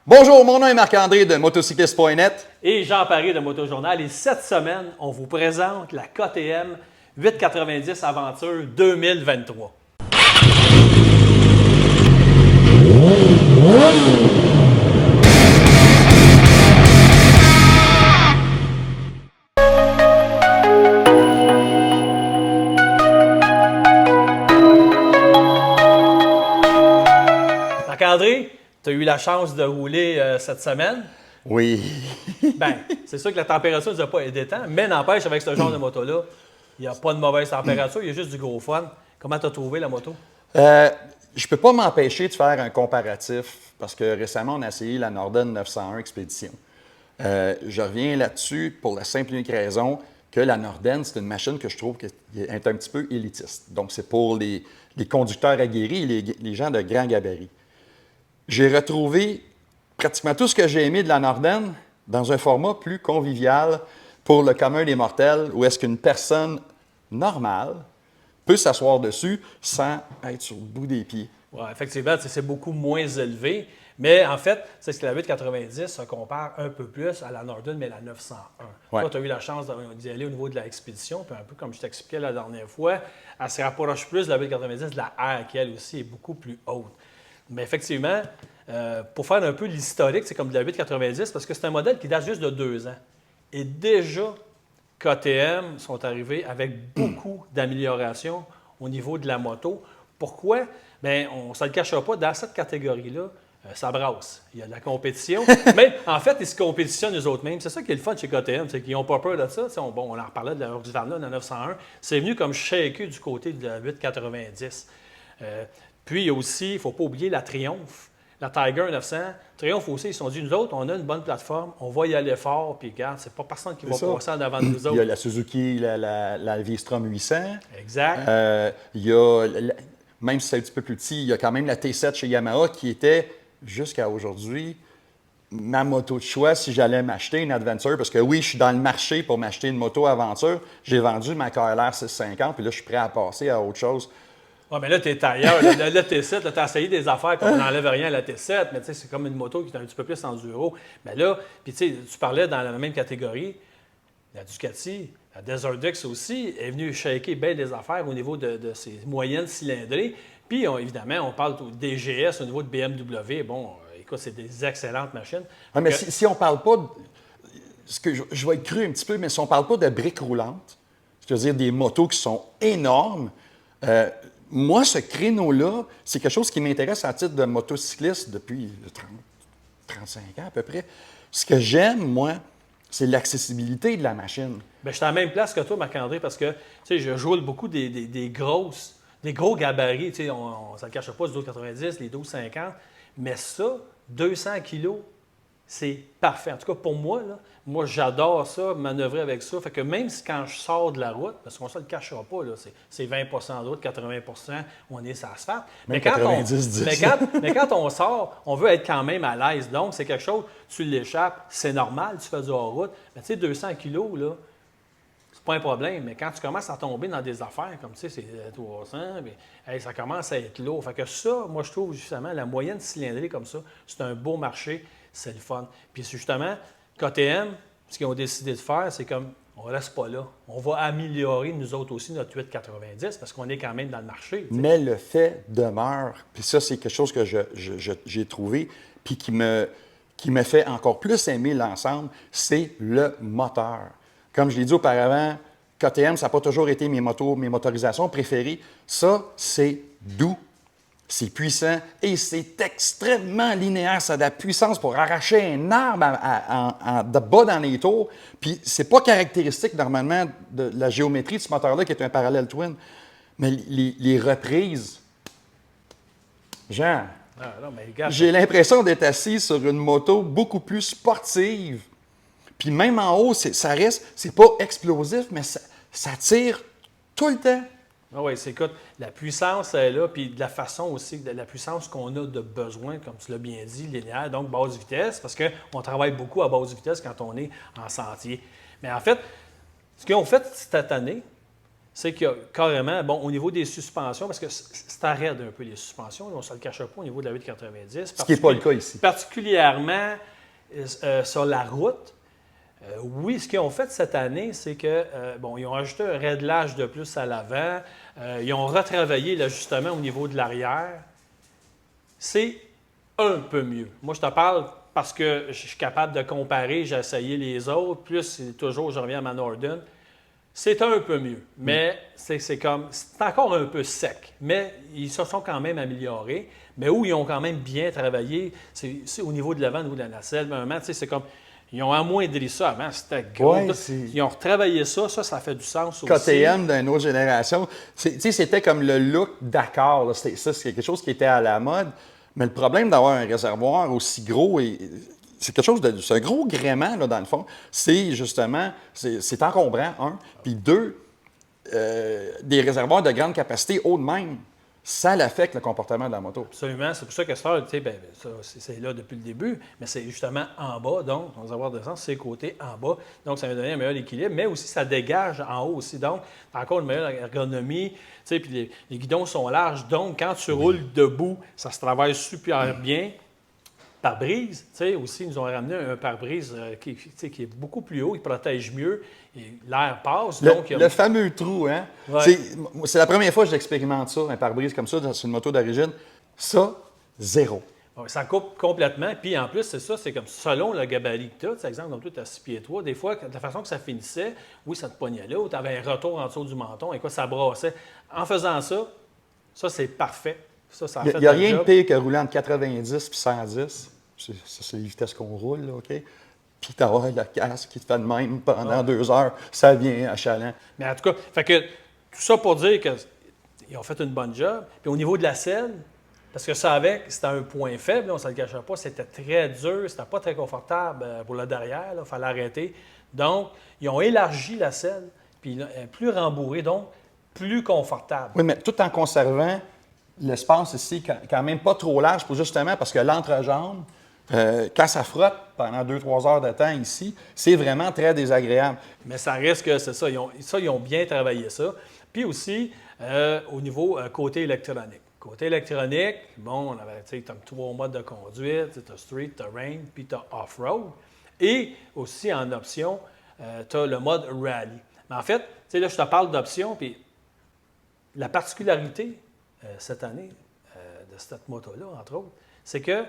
Bonjour, mon nom est Marc-André de motocycliste.net. Et Jean Paré de Motojournal. Et cette semaine, on vous présente la KTM 890 Aventure 2023. Marc-André, tu as eu la chance de rouler cette semaine. Oui. Bien, c'est sûr que la température ne nous a pas aidé tant, mais n'empêche, avec ce genre de moto-là, il n'y a pas de mauvaise température, il y a juste du gros fun. Comment tu as trouvé la moto? Je ne peux pas m'empêcher de faire un comparatif parce que récemment, on a essayé la Norden 901 Expédition. Je reviens là-dessus pour la simple et unique raison que la Norden, c'est une machine que je trouve qui est un petit peu élitiste. Donc, c'est pour les conducteurs aguerris et les gens de grand gabarit. J'ai retrouvé pratiquement tout ce que j'ai aimé de la Norden dans un format plus convivial pour le commun des mortels, où est-ce qu'une personne normale peut s'asseoir dessus sans être sur le bout des pieds. Oui, effectivement, c'est beaucoup moins élevé. Mais en fait, c'est ce que la 890 se compare un peu plus à la Norden, mais la 901. Ouais. Toi, tu as eu la chance d'y aller au niveau de l'expédition, puis un peu comme je t'expliquais la dernière fois, elle se rapproche plus de la 890 de la R, qui elle aussi est beaucoup plus haute. Mais effectivement, pour faire un peu l'historique, c'est comme de la 890, parce que c'est un modèle qui date juste de 2 ans. Et déjà, KTM sont arrivés avec beaucoup d'améliorations au niveau de la moto. Pourquoi? Bien, on ne se le cachera pas, dans cette catégorie-là, ça brasse. Il y a de la compétition. Mais en fait, ils se compétitionnent eux-mêmes. C'est ça qui est le fun chez KTM, c'est qu'ils n'ont pas peur de ça. On en reparlait de la Husqvarna, de la 901. C'est venu comme shaker du côté de la 890. Puis, il y a aussi, il ne faut pas oublier la Triumph. La Tiger 900. Triumph aussi, ils se sont dit, nous autres, on a une bonne plateforme, on va y aller fort, puis regarde, c'est pas personne qui va passer en avant de nous autres. Il y a la Suzuki, la V-Strom 800. Exact. Il y a, même si c'est un petit peu plus petit, il y a quand même la T7 chez Yamaha qui était, jusqu'à aujourd'hui, ma moto de choix si j'allais m'acheter une Adventure. Parce que oui, je suis dans le marché pour m'acheter une moto aventure. J'ai vendu ma KLR 650, puis là, je suis prêt à passer à autre chose. Ah, mais là, tu es ailleurs. La T7, tu as essayé des affaires qu'on n'enlève rien à la T7, mais tu sais, c'est comme une moto qui est un petit peu plus enduro. Mais là, puis tu sais, tu parlais dans la même catégorie, la Ducati, la Desert X aussi, est venue shaker bien des affaires au niveau de ses moyennes cylindrées. Puis, évidemment, on parle des GS au niveau de BMW. Bon, écoute, c'est des excellentes machines. Ah, mais si on ne parle pas, ce que je vais être cru un petit peu, mais si on ne parle pas de briques roulantes, c'est-à-dire des motos qui sont énormes, moi, ce créneau-là, c'est quelque chose qui m'intéresse à titre de motocycliste depuis 35 ans à peu près. Ce que j'aime, moi, c'est l'accessibilité de la machine. Bien, je suis à la même place que toi, Marc-André, parce que je roule beaucoup des gros gabarits. Ça ne le cache pas, les 12,90, les 12,50. Mais ça, 200 kilos, c'est parfait. En tout cas, pour moi, moi, j'adore ça, manœuvrer avec ça. Fait que même si quand je sors de la route, parce qu'on ne se le cachera pas, c'est 20 de route, 80 on est sur l'asphalte. Mais quand on sort, on veut être quand même à l'aise. Donc, c'est quelque chose, tu l'échappes, c'est normal, tu fais du hors-route. Mais tu sais, 200 kilos, là, c'est pas un problème. Mais quand tu commences à tomber dans des affaires, comme tu sais, c'est 300, bien, ça commence à être lourd. Fait que ça, moi, je trouve justement, la moyenne cylindrée comme ça, c'est un beau marché. C'est le fun. Puis justement, KTM, ce qu'ils ont décidé de faire, c'est comme, on ne reste pas là. On va améliorer, nous autres aussi, notre 890 parce qu'on est quand même dans le marché. T'sais. Mais le fait demeure, puis ça, c'est quelque chose que j'ai trouvé, puis qui me fait encore plus aimer l'ensemble, c'est le moteur. Comme je l'ai dit auparavant, KTM, ça n'a pas toujours été mes motorisations préférées. Ça, c'est doux. C'est puissant et c'est extrêmement linéaire. Ça a de la puissance pour arracher un arbre de bas dans les tours. Puis c'est pas caractéristique normalement de la géométrie de ce moteur-là qui est un parallèle twin. Mais les reprises, j'ai l'impression d'être assis sur une moto beaucoup plus sportive. Puis même en haut, c'est pas explosif, mais ça tire tout le temps. Ah oui, écoute, la puissance est là, puis de la façon aussi, de la puissance qu'on a de besoin, comme tu l'as bien dit, linéaire, donc basse vitesse, parce qu'on travaille beaucoup à basse vitesse quand on est en sentier. Mais en fait, ce qu'ils ont fait cette année, c'est qu'il y a carrément, bon, au niveau des suspensions, parce que c'est raide un peu les suspensions, on ne se le cache pas au niveau de la 890. Ce qui n'est pas le cas ici. Particulièrement sur la route. Oui, ce qu'ils ont fait cette année, c'est que, bon, ils ont ajouté un réglage de plus à l'avant, ils ont retravaillé l'ajustement au niveau de l'arrière. C'est un peu mieux. Moi, je te parle parce que je suis capable de comparer, j'ai essayé les autres, plus toujours, je reviens à ma Norden. C'est un peu mieux, mais c'est encore un peu sec. Mais ils se sont quand même améliorés. Mais où ils ont quand même bien travaillé, c'est au niveau de l'avant, au niveau de la nacelle. Vraiment, c'est comme, ils ont amoindri ça avant, c'était gros. Ouais, ils ont retravaillé ça, ça fait du sens aussi. KTM d'une autre génération, c'était comme le look Dakar. C'est quelque chose qui était à la mode. Mais le problème d'avoir un réservoir aussi gros, c'est quelque chose c'est un gros gréement, là, dans le fond. C'est justement, c'est encombrant, un. Puis deux, des réservoirs de grande capacité haut de même, ça affecte le comportement de la moto. Absolument. C'est pour ça que ça, c'est là depuis le début, mais c'est justement en bas, donc, dans les réservoirs d'essence, c'est côté en bas. Donc, ça va donner un meilleur équilibre, mais aussi, ça dégage en haut aussi. Donc, encore une meilleure ergonomie. Puis les guidons sont larges. Donc, quand tu roules debout, ça se travaille super bien. Pare-brise, aussi, ils nous ont ramené un pare-brise qui est beaucoup plus haut, il protège mieux, et l'air passe. Le fameux trou, hein? Ouais. C'est la première fois que j'expérimente ça, un pare-brise comme ça, sur une moto d'origine. Ça, zéro. Ouais, ça coupe complètement. Puis en plus, c'est ça, c'est comme selon le gabarit que tu as. Par exemple, comme toi, tu as 6 pieds 3. Des fois, de la façon que ça finissait, oui, ça te pognait là, ou tu avais un retour en dessous du menton, et quoi, ça brassait. En faisant ça, c'est parfait. Ça Il n'y a rien de pire que rouler entre 90 et 110. C'est les vitesses qu'on roule, là, OK? Puis t'avoir le casque qui te fait de même pendant 2 heures, ça vient achalant. Mais en tout cas, fait que tout ça pour dire qu'ils ont fait une bonne job. Puis au niveau de la selle, parce que ça avec, c'était un point faible, on ne se le cachait pas, c'était très dur, c'était pas très confortable pour le derrière, il fallait arrêter. Donc, ils ont élargi la selle, puis plus rembourrée, donc plus confortable. Oui, mais tout en conservant l'espace ici, quand même pas trop large, pour justement, parce que l'entrejambe, quand ça frotte pendant 2-3 heures de temps ici, c'est vraiment très désagréable. Mais ça reste que c'est ça. Ils ont bien travaillé ça. Puis aussi, au niveau côté électronique. Côté électronique, bon, on avait, tu as 3 modes de conduite. Tu as street, tu as rain, puis tu as off-road. Et aussi, en option, tu as le mode rally. Mais en fait, tu sais, là, je te parle d'option, puis la particularité cette année de cette moto-là, entre autres, c'est que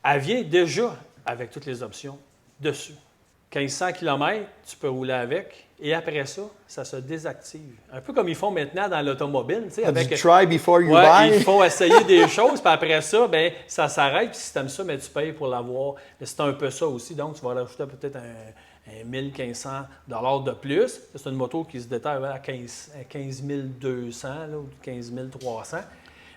elle vient déjà avec toutes les options dessus. 1500 km, tu peux rouler avec, et après ça, ça se désactive. Un peu comme ils font maintenant dans l'automobile. Tu sais, avec try before you buy. Ils font essayer des choses, puis après ça, ben, ça s'arrête, puis si tu aimes ça, ben, tu payes pour l'avoir. Mais c'est un peu ça aussi, donc tu vas rajouter peut-être un 1500 $ de plus. C'est une moto qui se déterre à 15 200 là, ou 15 300.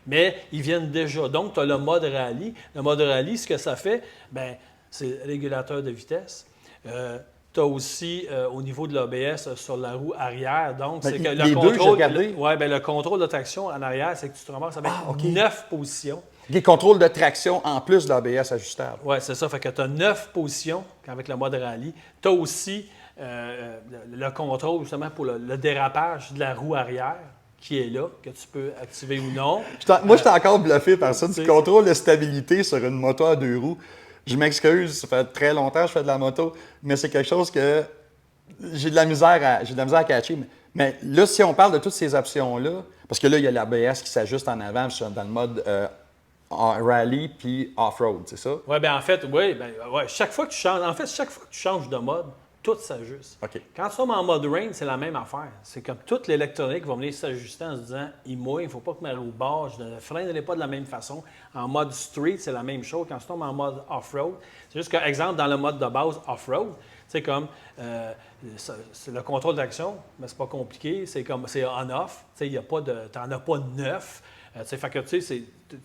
Mais ils viennent déjà. Donc, tu as le mode rallye. Le mode rallye, ce que ça fait, bien, c'est régulateur de vitesse. Tu as aussi, au niveau de l'ABS, sur la roue arrière. Donc, c'est que le contrôle. Le contrôle de traction en arrière, c'est que tu te ramasses avec 9 positions. Des contrôles de traction en plus de l'ABS ajustable. Oui, c'est ça. Fait que tu as 9 positions avec le mode rallye. Tu as aussi le contrôle, justement, pour le dérapage de la roue arrière, qui est là, que tu peux activer ou non. Moi, je suis encore bluffé par ça, du contrôle de stabilité sur une moto à 2 roues. Je m'excuse, ça fait très longtemps que je fais de la moto, mais c'est quelque chose que j'ai de la misère à catcher. Mais là, si on parle de toutes ces options-là, parce que là, il y a l'ABS qui s'ajuste en avant dans le mode rally puis off-road, c'est ça? Oui, bien en fait, chaque fois que tu changes de mode, tout s'ajuste. Okay. Quand tu tombes en mode rain, c'est la même affaire. C'est comme toute l'électronique va venir s'ajuster en se disant il mouille, il ne faut pas que ma roue barre, je ne freinerai pas de la même façon. En mode street, c'est la même chose. Quand tu tombes en mode off-road, c'est juste qu'un exemple, dans le mode de base off-road, c'est comme c'est le contrôle d'action, mais c'est pas compliqué, c'est on-off. Tu n'en as pas 9. Fait que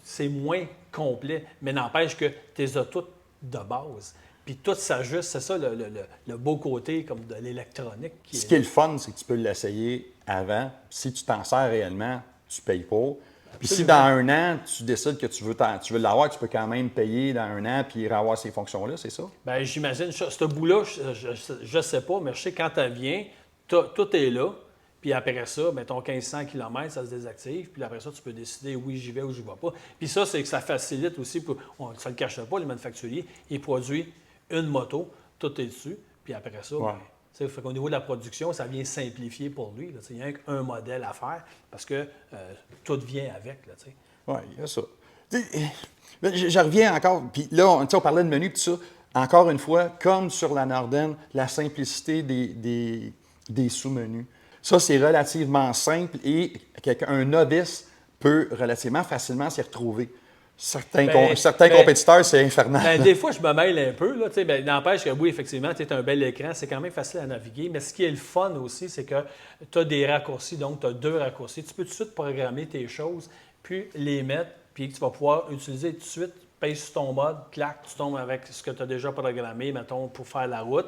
c'est moins complet, mais n'empêche que tu les as toutes de base. Puis tout s'ajuste, c'est ça le beau côté comme de l'électronique. Ce qui est le fun, c'est que tu peux l'essayer avant. Si tu t'en sers réellement, tu payes pas. Puis si dans 1 an, tu décides que tu veux l'avoir, tu peux quand même payer dans 1 an puis avoir ces fonctions-là, c'est ça? Bien, j'imagine. Ce bout-là, je ne sais pas, mais je sais que quand elle vient, tout est là. Puis après ça, ton 1500 km, ça se désactive. Puis après ça, tu peux décider oui, j'y vais ou j'y vais pas. Puis ça, c'est que ça facilite aussi, on ne se le cache pas, les manufacturiers, ils produisent une moto, tout est dessus. Puis après ça, fait qu'au niveau de la production, ça vient simplifier pour lui. Là, il n'y a qu'un modèle à faire parce que tout vient avec. Oui, il y a ça. Je reviens encore, puis là, on parlait de menu, puis tout ça. Encore une fois, comme sur la Norden, la simplicité des sous-menus. Ça, c'est relativement simple et un novice peut relativement facilement s'y retrouver. Certains compétiteurs, c'est infernal. Des fois, je me mêle un peu. N'empêche que oui, effectivement, tu as un bel écran, c'est quand même facile à naviguer. Mais ce qui est le fun aussi, c'est que tu as des raccourcis, donc tu as 2 raccourcis. Tu peux tout de suite programmer tes choses, puis les mettre, puis tu vas pouvoir utiliser tout de suite, pèse sur ton mode, clac, tu tombes avec ce que tu as déjà programmé, mettons, pour faire la route.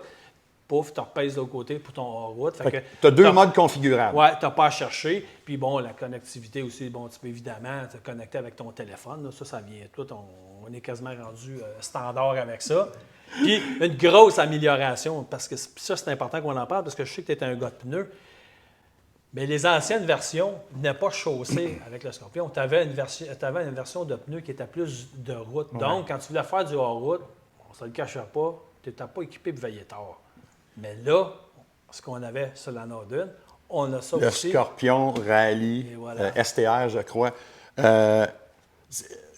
Pouf, tu repèses de l'autre côté pour ton hors-route. Tu as 2 modes configurables. Oui, tu n'as pas à chercher. Puis bon, la connectivité aussi, tu peux évidemment te connecter avec ton téléphone. Là. Ça vient tout. On est quasiment rendu standard avec ça. Puis une grosse amélioration, parce que ça, c'est important qu'on en parle, parce que je sais que tu es un gars de pneus. Mais les anciennes versions n'étaient pas chaussées avec le Scorpion. Tu avais une version de pneus qui était plus de route. Donc, quand tu voulais faire du hors-route, on ne se le cachait pas, tu n'étais pas équipé de Veilletor. Mais là, ce qu'on avait sur la Norden, on a ça aussi. Le Scorpion Rally, STR, je crois.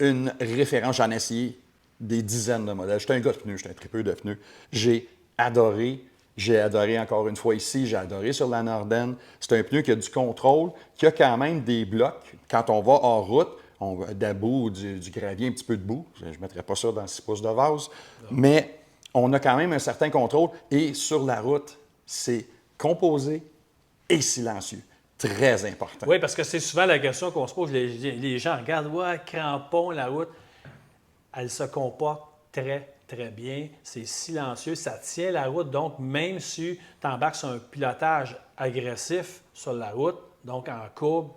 Une référence, j'en ai essayé des dizaines de modèles. J'étais un gars de pneus, j'étais un tripeux de pneus. J'ai adoré encore une fois ici, j'ai adoré sur la Norden. C'est un pneu qui a du contrôle, qui a quand même des blocs. Quand on va hors route, on va debout du gravier, un petit peu debout. Je ne mettrais pas ça dans 6 pouces de vase. Non. Mais on a quand même un certain contrôle. Et sur la route, c'est composé et silencieux. Très important. Oui, parce que c'est souvent la question qu'on se pose. Les gens regardent, crampon, la route. Elle se comporte très, très bien. C'est silencieux, ça tient la route. Donc, même si tu embarques sur un pilotage agressif sur la route, donc en courbe,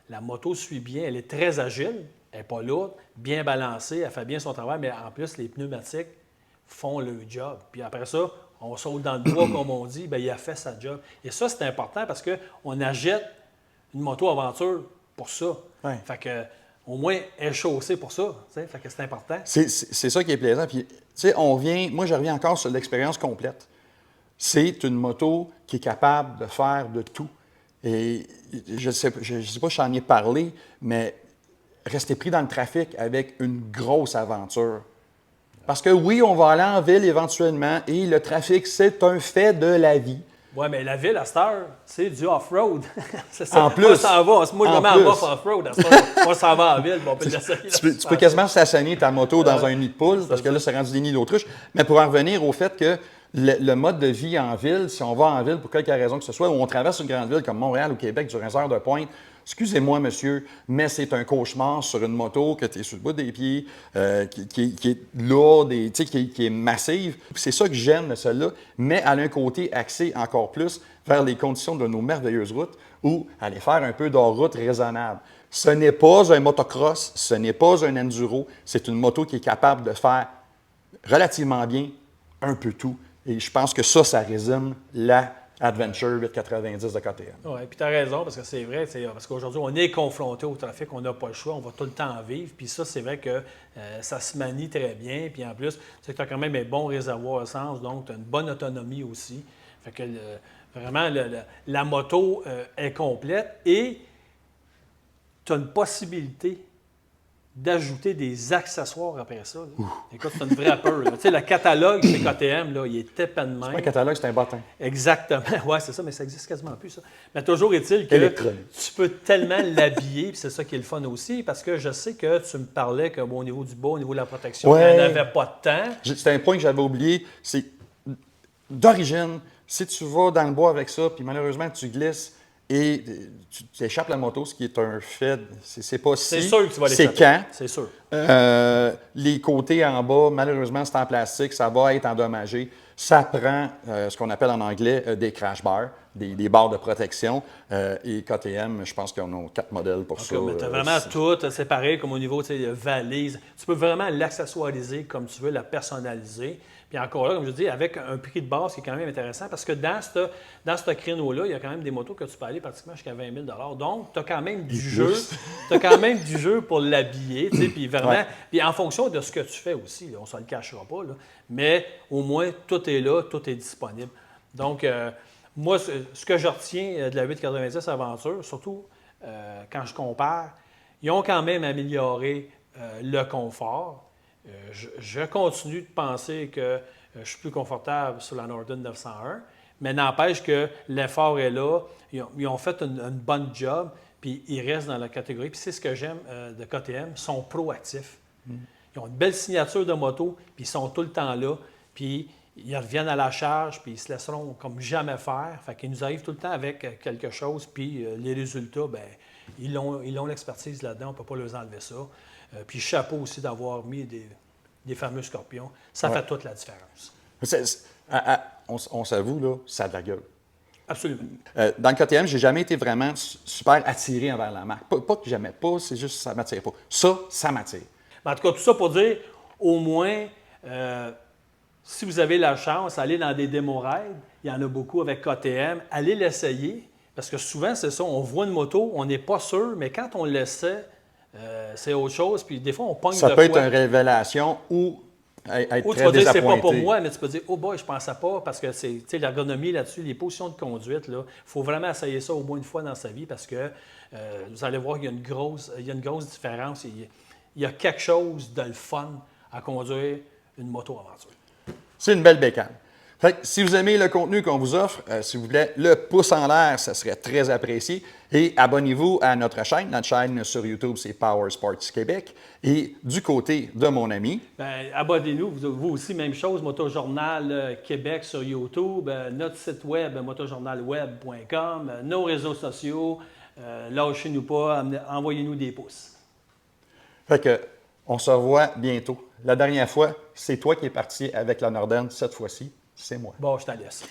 la moto suit bien. Elle est très agile, elle n'est pas lourde, bien balancée, elle fait bien son travail, mais en plus, les pneumatiques font le job. Puis après ça, on saute dans le bois, comme on dit, bien, il a fait sa job. Et ça, c'est important parce qu'on achète une moto aventure pour ça. Ouais. Fait que, au moins, elle est chaussée pour ça. Fait que c'est important. C'est ça qui est plaisant. Puis, moi, je reviens encore sur l'expérience complète. C'est une moto qui est capable de faire de tout. Et je ne sais pas si j'en ai parlé, mais rester pris dans le trafic avec une grosse aventure. Parce que oui, on va aller en ville éventuellement et le trafic, c'est un fait de la vie. Oui, mais la ville, à cette heure, c'est du off-road. C'est ça. En plus. Moi, je me mets en off-road. On s'en va en ville, on peut l'essayer. Tu peux quasiment stationner ta moto dans un nid de poule, parce que là, c'est rendu des nids d'autruche. Mais pour en revenir au fait que le mode de vie en ville, si on va en ville pour quelque raison que ce soit, ou on traverse une grande ville comme Montréal ou Québec durant 1 heure de pointe, excusez-moi, monsieur, mais c'est un cauchemar sur une moto que tu es sur le bout des pieds, qui est lourde, qui est massive. C'est ça que j'aime de celle-là, mais elle a un côté axé encore plus vers les conditions de nos merveilleuses routes ou aller faire un peu d'hors-route raisonnable. Ce n'est pas un motocross, ce n'est pas un enduro, c'est une moto qui est capable de faire relativement bien un peu tout. Et je pense que ça résume la Adventure 890 de KTM. Oui, puis tu as raison, parce que c'est vrai, parce qu'aujourd'hui, on est confronté au trafic, on n'a pas le choix, on va tout le temps en vivre. Puis ça, c'est vrai que ça se manie très bien. Puis en plus, tu as quand même un bon réservoir essence, donc tu as une bonne autonomie aussi. Fait que vraiment, la moto est complète et tu as une possibilité d'ajouter des accessoires après ça. Écoute, c'est une vraie peur. Tu sais, le catalogue chez KTM, là, il est épais de même. C'est pas un catalogue, c'est un bottin. Exactement. Oui, c'est ça, mais ça existe quasiment plus, ça. Mais toujours est-il que tu peux tellement l'habiller, puis c'est ça qui est le fun aussi, parce que je sais que tu me parlais qu'au niveau du bas, au niveau de la protection, il n'y en avait pas de temps. C'était un point que j'avais oublié. C'est d'origine, si tu vas dans le bois avec ça, puis malheureusement, tu glisses, et tu échappes la moto, ce qui est un fait. C'est pas si. C'est sûr que tu vas l'échapper. C'est quand. C'est sûr. Les côtés en bas, malheureusement, c'est en plastique, ça va être endommagé. Ça prend ce qu'on appelle en anglais des crash bars, des barres de protection. Et KTM, je pense qu'on a 4 modèles pour ça. Tu as vraiment tout séparé, comme au niveau de valise. Tu peux vraiment l'accessoiriser comme tu veux, la personnaliser. Puis encore là, comme je dis, avec un prix de base qui est quand même intéressant, parce que dans ce créneau-là, il y a quand même des motos que tu peux aller pratiquement jusqu'à 20 000 $. Donc, tu as quand même du jeu. Tu as quand même du jeu pour l'habiller. Puis vraiment, Ouais. puis en fonction de ce que tu fais aussi, là, on ne se le cachera pas, là, mais au moins, tout est là, tout est disponible. Donc, moi, ce que je retiens de la 890 Aventure, surtout quand je compare, ils ont quand même amélioré le confort. Je continue de penser que je suis plus confortable sur la Norden 901, mais n'empêche que l'effort est là. Ils ont fait une bonne job, puis ils restent dans la catégorie. Puis c'est ce que j'aime de KTM, ils sont proactifs. Ils ont une belle signature de moto, puis ils sont tout le temps là, puis ils reviennent à la charge, puis ils se laisseront comme jamais faire. Fait qu'ils nous arrivent tout le temps avec quelque chose, puis les résultats, bien, ils ont l'expertise là-dedans, on ne peut pas leur enlever ça. Puis chapeau aussi d'avoir mis des fameux scorpions. Ça fait toute la différence. On s'avoue, là, ça a de la gueule. Absolument. Dans le KTM, j'ai jamais été vraiment super attiré envers la marque. Pas que j'aimais pas, c'est juste que ça m'attire pas. Ça m'attire. Mais en tout cas, tout ça pour dire, au moins, si vous avez la chance, allez dans des démo rides. Il y en a beaucoup avec KTM. Allez l'essayer. Parce que souvent, c'est ça, on voit une moto, on n'est pas sûr, mais quand on l'essaie, c'est autre chose. Puis des fois, on pogne de quoi. Ça peut être une révélation ou être Ou tu très vas dire c'est désappointé. pas pour moi, mais tu peux dire oh boy, je pensais pas parce que c'est l'ergonomie là-dessus, les positions de conduite là, il faut vraiment essayer ça au moins une fois dans sa vie parce que vous allez voir qu'il y a une grosse différence. Il y a quelque chose de le fun à conduire une moto aventure. C'est une belle bécane. Fait que si vous aimez le contenu qu'on vous offre, s'il vous plaît, le pouce en l'air, ça serait très apprécié. Et abonnez-vous à notre chaîne. Notre chaîne sur YouTube, c'est Power Sports Québec. Et du côté de mon ami, Bien, abonnez-nous, vous aussi, même chose, Motojournal Québec sur YouTube, notre site web, motojournalweb.com, nos réseaux sociaux, lâchez-nous pas, envoyez-nous des pouces. fait que, on se revoit bientôt. La dernière fois, c'est toi qui es parti avec la Norden. Cette fois-ci, c'est moi. Bon, je te laisse.